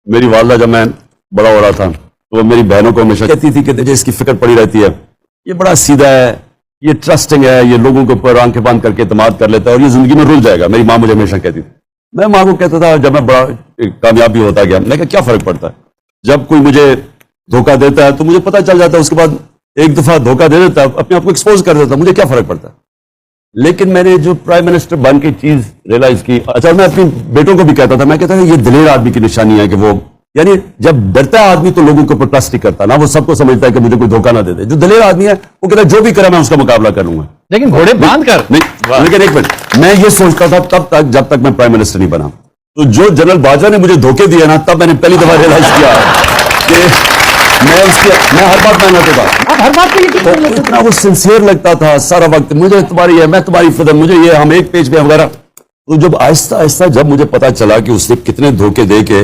मेरी वालदा जब मैं बड़ा हो रहा था तो वो मेरी बहनों को हमेशा कहती थी कि तुझे इसकी फिक्र पड़ी रहती है, ये बड़ा सीधा है, ये ट्रस्टिंग है, ये लोगों के ऊपर आंखें बंद करके इत्मीनान कर लेता है और ये जिंदगी में रुल जाएगा। मेरी माँ मुझे हमेशा कहती थी। मैं माँ को कहता था, जब मैं बड़ा कामयाब भी होता गया, मैं कहा क्या फर्क पड़ता है, जब कोई मुझे धोखा देता है तो मुझे पता चल जाता है, उसके बाद एक दफा धोखा दे देता, अपने आप को एक्सपोज कर देता, मुझे क्या फर्क पड़ता है। लेकिन मैंने जो प्राइम मिनिस्टर बन के चीज रियलाइज की, अच्छा मैं अपने बेटों को भी कहता था, मैं कहता था ये दिलेर आदमी की निशानी है कि वो, यानी जब डरता है आदमी तो लोगों के ऊपर ट्रस्ट नहीं करता ना, वो सबको समझता है कि मुझे कोई धोखा ना दे दे। जो दिलेर आदमी है वो कहता है जो भी करा मैं उसका मुकाबला कर लूंगा। लेकिन घोड़े बांध कर नहीं, लेकिन एक मिनट, मैं ये सोचता था तब तक जब तक मैं प्राइम मिनिस्टर नहीं बना। तो जो जनरल बाजवा ने मुझे धोखे दिए ना, तब मैंने पहली दफा रियलाइज किया कि मैं हर बात मानता था, हर बात के लिए तो इतना वो सिंसियर लगता था सारा वक्त, मुझे तुम्हारी है, मैं तुम्हारी फिल्म, मुझे ये, हम एक पेज पे वगैरह। तो जब आहिस्ता आहिस्ता जब मुझे पता चला कि उसने कितने धोखे दे के